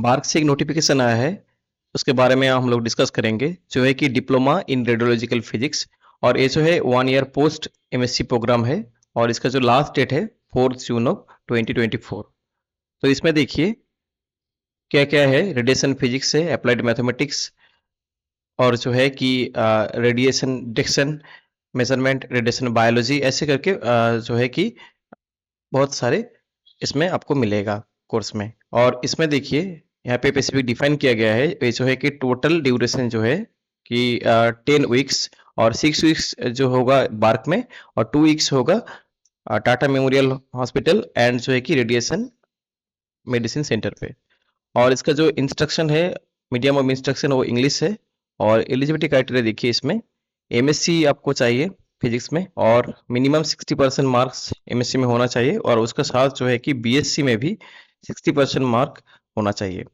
Bark से एक notification आया है, उसके बारे में हम लोग डिस्कस करेंगे, जो है कि डिप्लोमा इन रेडियोलॉजिकल फिजिक्स। और ये जो है 1 ईयर पोस्ट एमएससी प्रोग्राम है, और इसका जो लास्ट डेट है 4 जून ऑफ 2024। तो इसमें देखिए क्या क्या है। रेडिएशन फिजिक्स है, अप्लाइड मैथमेटिक्स, और जो है कि radiation detection, measurement, radiation biology, ऐसे करके जो है कि बहुत सारे इसमें आपको मिलेगा कोर्स में। और इसमें देखिए यहाँ पे स्पेसिफिक डिफाइन किया गया है, ये जो है कि टोटल ड्यूरेशन जो है कि 10 वीक्स, और 6 वीक्स जो होगा बार्क में, और 2 वीक्स होगा टाटा मेमोरियल हॉस्पिटल एंड जो है कि रेडिएशन मेडिसिन सेंटर पे। और इसका जो इंस्ट्रक्शन है, मीडियम ऑफ इंस्ट्रक्शन, वो इंग्लिश है। और एलिजिबिलिटी क्राइटेरिया देखिए, इसमें एमएससी आपको चाहिए फिजिक्स में, और मिनिमम 60% मार्क्स एमएससी में होना चाहिए, और उसके साथ जो है कि बीएससी में भी 60% मार्क होना चाहिए।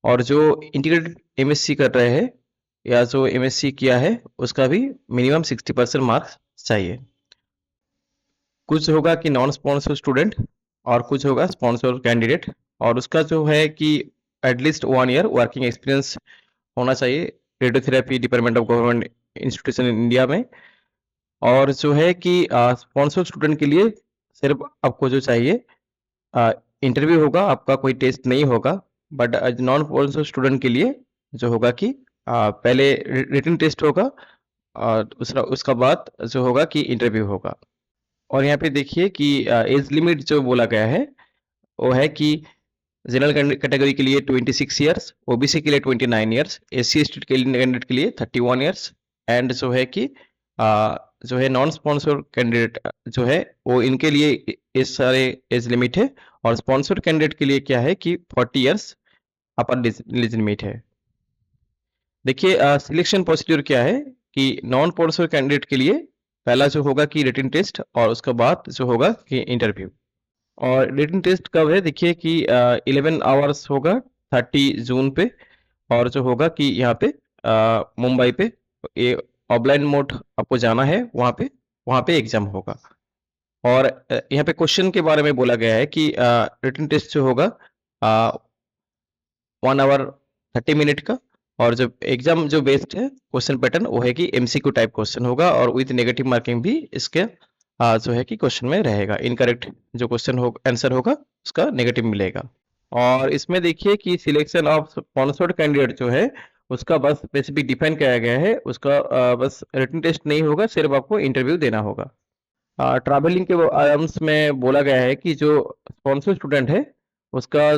और जो इंटीग्रेटेड एमएससी कर रहे हैं या जो एमएससी किया है, उसका भी मिनिमम 60% मार्क्स चाहिए। कुछ होगा कि नॉन स्पॉन्सर स्टूडेंट, और कुछ होगा स्पॉन्सर कैंडिडेट। और उसका जो है कि एटलीस्ट 1 ईयर वर्किंग एक्सपीरियंस होना चाहिए radiotherapy department of government institution in India में। और जो है कि स्पॉन्सर स्टूडेंट के लिए सिर्फ आपको जो चाहिए इंटरव्यू होगा, आपका कोई टेस्ट नहीं होगा। बट नॉन स्पॉन्सर स्टूडेंट के लिए जो होगा कि पहले रिटन टेस्ट होगा, और दूसरा उसका बाद जो होगा कि इंटरव्यू होगा। और यहाँ पे देखिए कि एज लिमिट जो बोला गया है, वो है कि जनरल कैटेगरी के लिए 26 ईयर्स, ओबीसी के लिए 29 ईयर्स, एससी एसटी कैंडिडेट के लिए 31 ईयर्स, एंड जो है कि जो है नॉन स्पॉन्सर कैंडिडेट जो है वो इनके लिए इस सारे एज लिमिट है। और स्पॉन्सर कैंडिडेट के लिए क्या है कि 40 ईयर्स अपर एज लिमिट है। देखिए सिलेक्शन प्रोसीड्यूर क्या है कि नॉन स्पॉन्सर कैंडिडेट के लिए पहला जो होगा कि रिटन टेस्ट, और उसके बाद जो होगा कि इंटरव्यू। और रिटन टेस्ट कब है, देखिए कि 11 आवर्स होगा 30 जून पे, और जो होगा कि यहाँ पे मुंबई पे, ये ऑफलाइन मोड आपको जाना है वहाँ पे एग्जाम होगा। और यहाँ पे क्वेश्चन के बारे में बोला गया है कि रिटन टेस्ट जो होगा 1 आवर 30 मिनट का, और जो एग्जाम जो बेस्ड है क्वेश्चन पैटर्न वो है कि एमसीक्यू टाइप क्वेश्चन होगा, और विद नेगेटिव मार्किंग भी इसके जो है कि क्वेश्चन में रहेगा। इनकरेक्ट जो क्वेश्चन हो आंसर होगा उसका नेगेटिव मिलेगा। और इसमें देखिए कि सिलेक्शन ऑफ स्पॉन्सर्ड कैंडिडेट जो है उसका बस स्पेसिफिक डिफाइन किया गया है, उसका बस रिटन टेस्ट नहीं होगा, सिर्फ आपको इंटरव्यू देना होगा। ट्रैवलिंग के आयाम्स में बोला गया है कि जो स्पॉन्सर स्टूडेंट है उसका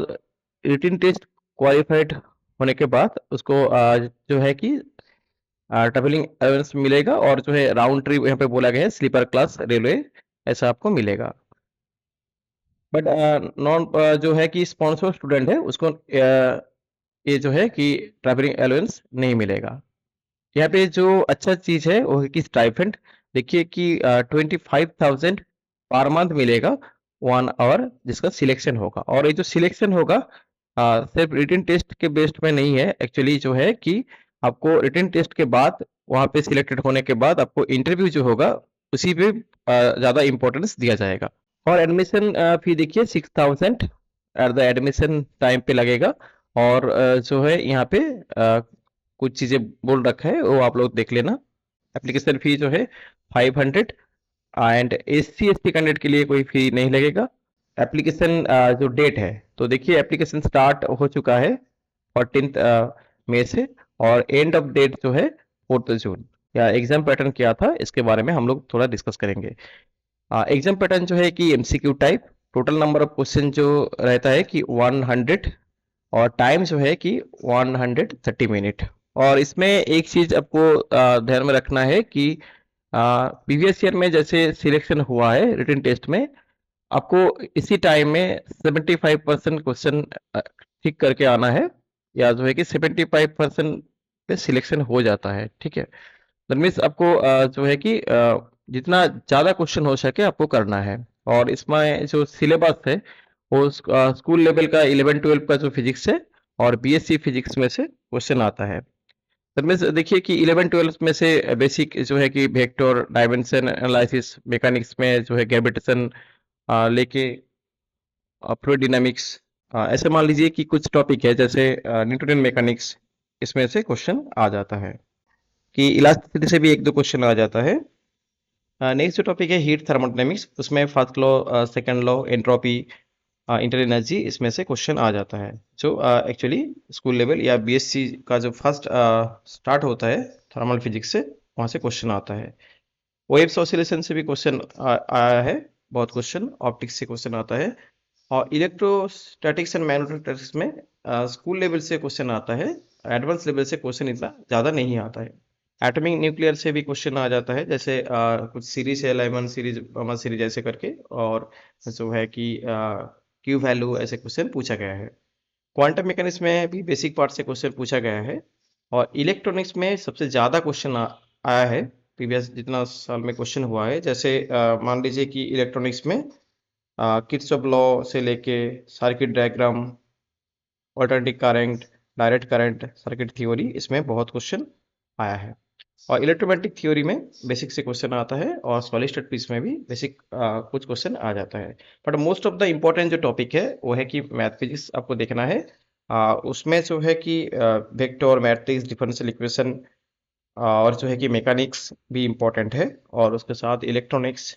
रिटन टेस्ट क्वालिफाइड होने के बाद उसको जो है कि ट्रैवलिंग अलाउंस मिलेगा, और जो है राउंड ट्रिप यहाँ पे बोला गया है स्लीपर क्लास रेलवे ऐसा आपको मिलेगा। बट नॉन जो है कि स्पॉन्सर स्टूडेंट है उसको ये जो है कि ट्रैवलिंग अलाउंस नहीं मिलेगा। यहाँ पे जो अच्छा चीज है वो है कि स्टाइपेंड। देखिए कि 25,000 पर मंथ मिलेगा 1 आवर जिसका सिलेक्शन होगा। और ये जो सिलेक्शन होगा सिर्फ रिटन टेस्ट के बेस्ड में नहीं है, एक्चुअली जो है कि आपको रिटन टेस्ट के बाद वहाँ पे सिलेक्टेड होने के बाद आपको इंटरव्यू जो होगा उसी पे ज़्यादा इम्पोर्टेंस दिया जाएगा। और एडमिशन फी देखिए 6,000 एट द एडमिशन टाइम पे लगेगा। और जो है यहाँ पे कुछ चीज़ें बोल रखा है वो आप लोग देख लेना। एप्लीकेशन फी जो है 500, एंड एससी एसटी कैंडिडेट के लिए कोई फी नहीं लगेगा। एप्लीकेशन जो डेट है, तो देखिए एप्लीकेशन स्टार्ट हो चुका है 14 मई से, और एंड ऑफ डेट जो है 4 जून। या एग्जाम पैटर्न क्या था इसके बारे में हम लोग थोड़ा डिस्कस करेंगे। एग्जाम पैटर्न जो है कि MCQ type, total number of question जो रहता है कि 100, और टाइम जो है कि 130 मिनट। और इसमें एक चीज आपको ध्यान में रखना है कि प्रीवियस ईयर में जैसे सिलेक्शन हुआ है रिटन टेस्ट में, आपको इसी टाइम में 75% क्वेश्चन ठीक करके आना है, या जो है कि 75% पे सिलेक्शन हो जाता है। ठीक है, दैट मीन्स आपको जो है कि जितना ज़्यादा क्वेश्चन हो सके आपको करना है। और इसमें जो सिलेबस है वो स्कूल लेवल का 11-12 का जो फिजिक्स है, और बीएससी फिजिक्स में से क्वेश्चन आता है। दैट मीन्स देखिए कि 11-12 में से बेसिक जो है कि वेक्टर, डायमेंशन एनालिसिस, मैकेनिक्स में जो है ग्रेविटेशन लेके फ्लूइड डायनामिक्स, ऐसे मान लीजिए कि कुछ टॉपिक है जैसे न्यूटन मैकेनिक्स, इसमें से क्वेश्चन आ जाता है कि इलास्टिसिटी से भी एक दो क्वेश्चन आ जाता है। नेक्स्ट जो टॉपिक है हीट थर्मोडायनेमिक्स, उसमें first law, second law, entropy, inter energy, इसमें से क्वेश्चन आ जाता है जो एक्चुअली स्कूल लेवल या बीएससी का जो फर्स्ट स्टार्ट होता है थर्मल फिजिक्स से, वहाँ से क्वेश्चन आता है। वेव्स ऑसिलेशन से भी क्वेश्चन आया है, बहुत क्वेश्चन। ऑप्टिक्स से क्वेश्चन आता है, और इलेक्ट्रोस्टैटिक्स एंड मैग्नेटोस्टैटिक्स में स्कूल लेवल से क्वेश्चन आता है, एडवांस लेवल से क्वेश्चन इतना ज़्यादा नहीं आता है। एटॉमिक न्यूक्लियर से भी क्वेश्चन आ जाता है, जैसे कुछ सीरीज है, लाइमन सीरीज, बर्मा सीरीज ऐसे करके, और जो है कि क्यू वैल्यू, ऐसे क्वेश्चन पूछा गया है। क्वांटम मैकेनिक्स में भी बेसिक पार्ट से क्वेश्चन पूछा गया है, और इलेक्ट्रॉनिक्स में सबसे ज़्यादा क्वेश्चन आया है प्रीवियस जितना साल में क्वेश्चन हुआ है। जैसे मान लीजिए कि इलेक्ट्रॉनिक्स में किर्चॉफ लॉ से लेके circuit diagram, alternating current, direct current, circuit theory, इसमें बहुत क्वेश्चन आया है। और इलेक्ट्रोमैग्नेटिक थ्योरी में बेसिक से क्वेश्चन आता है, और सॉलिड स्टेट पीस में भी बेसिक कुछ क्वेश्चन आ जाता है। But most of the important जो टॉपिक है वो है कि मैथ फिजिक्स आपको देखना है। उसमें जो है कि वेक्टर, मैट्रिक्स, डिफरेंशियल इक्वेशन, और जो है कि मैकेनिक्स भी इम्पोर्टेंट है, और उसके साथ electronics,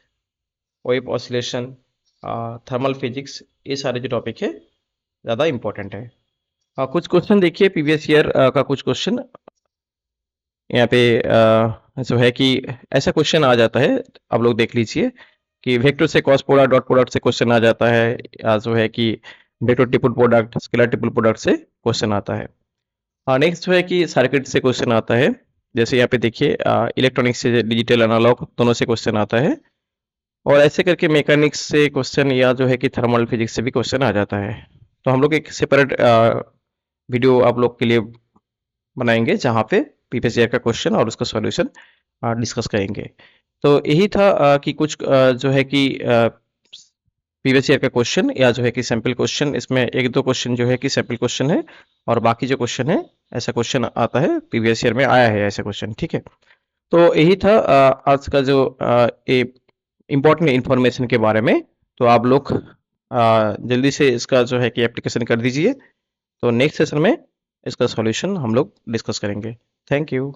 wave oscillation, thermal physics, ये सारे जो टॉपिक है ज़्यादा इम्पोर्टेंट है। कुछ क्वेश्चन देखिए प्रीवियस ईयर का, कुछ क्वेश्चन यहाँ पे जो है कि ऐसा क्वेश्चन आ जाता है, आप लोग देख लीजिए कि वेक्टर से क्रॉस प्रोडक्ट, डॉट प्रोडक्ट से क्वेश्चन आ जाता है, या जो है कि vector triple product, scalar triple product से क्वेश्चन आता है। हाँ, नेक्स्ट जो है कि सर्किट से क्वेश्चन आता है, जैसे यहाँ पे देखिए इलेक्ट्रॉनिक्स से डिजिटल एनालॉग दोनों से क्वेश्चन आता है, और ऐसे करके मैकेनिक्स से क्वेश्चन, या जो है कि थर्मल फिजिक्स से भी क्वेश्चन आ जाता है। तो हम लोग एक सेपरेट वीडियो आप लोग के लिए बनाएंगे, जहाँ पे प्रीवियस ईयर का क्वेश्चन और उसका सॉल्यूशन डिस्कस करेंगे। तो यही था कि कुछ जो है कि प्रीवियस ईयर का क्वेश्चन, या जो है कि सैम्पल क्वेश्चन, इसमें एक दो क्वेश्चन जो है कि सैम्पल क्वेश्चन है, और बाकी जो क्वेश्चन है ऐसा क्वेश्चन आता है, प्रीवियस ईयर में आया है ऐसा क्वेश्चन, ठीक है। तो यही था आज का जो इम्पोर्टेंट इंफॉर्मेशन के बारे में। तो आप लोग जल्दी से इसका जो है कि एप्लीकेशन कर दीजिए। तो नेक्स्ट सेशन में इसका सॉल्यूशन हम लोग डिस्कस करेंगे। Thank you.